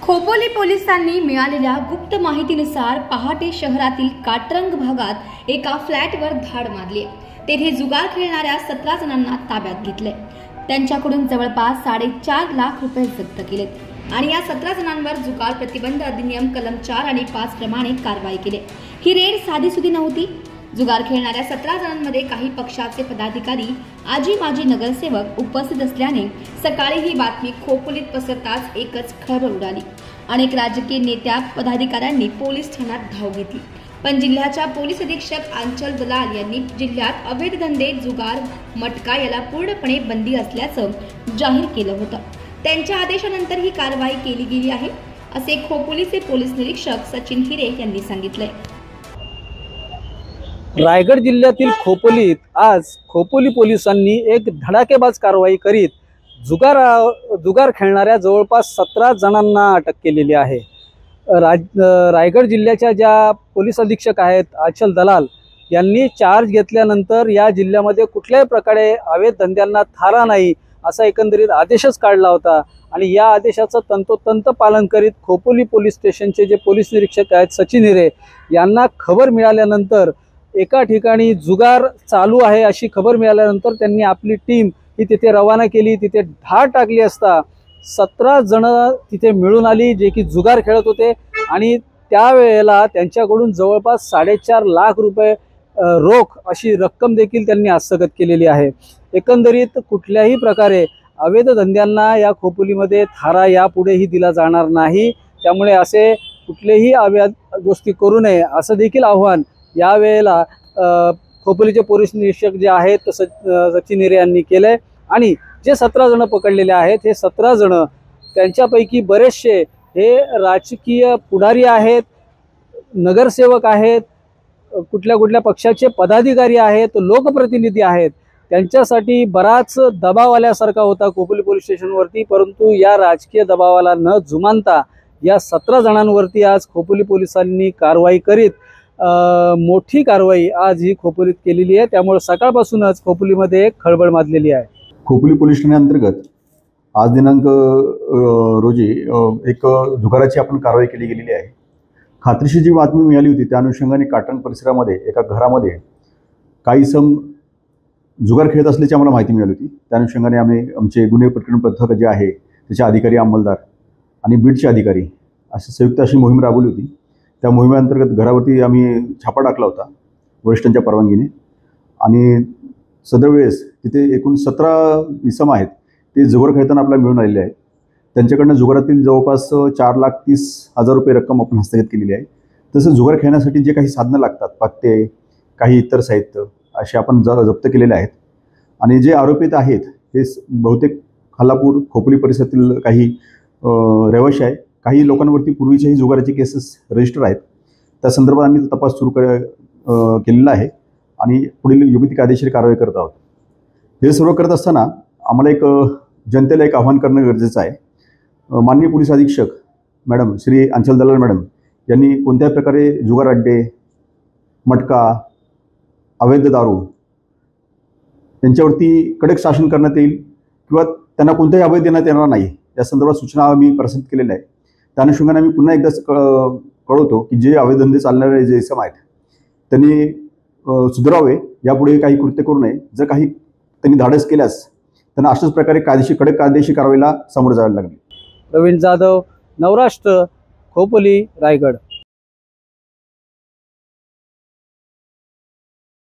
खोपोली पोलिसांनी मिळालेल्या गुप्त माहितीनुसार पहाटे शहरातील काटरंग भागात एका फ्लॅटवर धाड मारली। तेथे जुगार खेळणाऱ्या 17 जणांना ताब्यात घेतले। त्यांच्याकडून जवळपास 4.5 लाख रुपये जप्त केलेत आणि या 17 जणांवर जुगार प्रतिबंध अधिनियम कलम 4 आणि 5 प्रमाणे कारवाई केली। ही रेड साधीसुधी नव्हती। जुगार खेळणाऱ्या 17 जणांमध्ये काही पक्षाचे पदाधिकारी, आजी माजी नगरसेवक उपस्थित असल्याने सकाळी ही बातमी खोपोलीत पसरताच एकच खळबळ उडाली। अनेक राजकीय नेत्या पदाधिकाऱ्यांनी पोलीस ठाण्यात धाव घेतली, पण जिल्ह्याच्या पोलीस अधीक्षक अंचल दलाल यांनी जिल्ह्यात अवैध धंदे, जुगार, मटका याला पूर्णपणे बंदी असल्याचं जाहीर केलं होतं। त्यांच्या आदेशानंतर ही कारवाई केली गेली आहे, असे खोपोलीचे पोलीस निरीक्षक सचिन हिरे यांनी सांगितले। रायगड जिल्ह्यातील खोपोलीत आज खोपोली पोलिसांनी एक धडाकेबाज कारवाई करीत जुगार खेळणाऱ्या जवळपास 17 जणांना अटक केलेली आहे। रायगड जिल्ह्याच्या ज्या पोलीस अधीक्षक आहेत अंचल दलाल यांनी चार्ज घेतल्यानंतर या जिल्ह्यामध्ये कुठल्याही प्रकारे अवैध धंद्यांना थारा नाही असा एकंदरीत आदेशच काढला होता आणि या आदेशाचं तंतोतंत पालन करीत खोपोली पोलीस स्टेशनचे जे पोलीस निरीक्षक आहेत सचिन हिरे यांना खबर मिळाल्यानंतर एका ठिकाणी जुगार चालू आहे अशी खबर मिळाल्यानंतर त्यांनी आपली टीम ही तिथे रवाना केली। तिथे धाड टाकली असता 17 जण तिथे मिळून आली जे की जुगार खेळत होते आणि त्यावेळेला त्यांच्याकडून जवळपास 4.5 लाख रुपये रोख अशी रक्कम देखील त्यांनी हस्तगत केलेली आहे। एकंदरीत कुठल्याही प्रकारे अवैध धंद्यांना या खोपोलीमध्ये थारा यापुढेही दिला जाणार नाही, त्यामुळे असे कुठलेही अवैध गोष्टी करू नये असं देखील आव्हान यावेळेला खोपोलीचे पोलीस निरीक्षक जे आहेत सचिन हिरे यांनी केले। आणि जे 17 जण पकडलेले आहेत हे 17 जण त्यांच्यापैकी बरेचसे हे राजकीय पुढारी आहेत, नगरसेवक आहेत, कुठल्या पक्षाचे पदाधिकारी आहेत, लोकप्रतिनिधी आहेत। त्यांच्यासाठी बराच दबाव आल्यासारखा होता खोपोली पोलीस स्टेशनवरती, परंतु या राजकीय दबावाला न जुमानता या 17 जणांवरती आज खोपोली पोलिसांनी कारवाई करीत मोठी कारवाई आज ही खोपोलीत केलेली आहे। त्यामुळे सकाळपासूनच खोपोलीमध्ये एक खळबळ माजलेली आहे। खोपोली पोलीस ठाण्याअंतर्गत आज दिनांक रोजी एक जुगाराची आपण कारवाई केली गेलेली आहे। खात्रीशीर जी बातमी मिळाली होती त्या अनुषंगाने काटरंग परिसरामध्ये एका घरामध्ये काही सम जुगार खेळत असल्याची आम्हाला माहिती मिळाली होती। त्या अनुषंगाने आम्ही आमचे गुन्हे प्रकरण पथक जे आहे त्याचे अधिकारी, अंमलदार आणि बीटचे अधिकारी अशी संयुक्त अशी मोहीम राबवली होती। त्या मोहिमेअंतर्गत घरावरती आम्ही छापा टाकला होता वरिष्ठांच्या परवानगीने आणि सदर वेळेस तिथे एकूण 17 इसम आहेत ते जुगार खेळताना आपल्याला मिळून आलेले आहेत। त्यांच्याकडनं जुगारातील जवळपास 4,30,000 रुपये रक्कम आपण हस्तगत केलेली आहे। तसं जुगार खेळण्यासाठी जे काही साधनं लागतात, पत्ते, काही इतर साहित्य असे आपण जप्त केलेले आहेत। आणि जे आरोपित आहेत हे बहुतेक खालापूर खोपोली परिसरातील काही रहिवासी आहे। काही लोकांवरती पूर्वीच्याही जुगाराचे केसेस रजिस्टर आहेत। त्या संदर्भात आम्ही तपास सुरू केलेला आहे आणि पुढील योग्य ती कायदेशीर कारवाई करत आहोत। हे सर्व करत असताना आम्हाला एक जनतेला एक आव्हान करणं गरजेचं आहे। माननीय पोलीस अधीक्षक मॅडम श्री अंचल दलाल मॅडम यांनी कोणत्याही प्रकारे जुगार अड्डे, मटका, अवैध दारू यांच्यावरती कडक शासन करण्यात येईल किंवा त्यांना कोणताही अभय देण्यात येणार नाही या संदर्भात सूचना आम्ही प्रसारित केलेल्या आहेत। त्या अनुषंगाने आम्ही पुन्हा एकदा कळवतो की जे अवैध धंदे चालणारे जे इसम आहेत त्यांनी सुधारावे, यापुढे काही कृत्य करू नये। जर काही त्यांनी धाडस केल्यास त्यांना अशाच प्रकारे कडक कायदेशीर कारवाईला सामोरे जावे लागेल। प्रवीण जाधव, नवराष्ट्र, खोपोली, रायगड।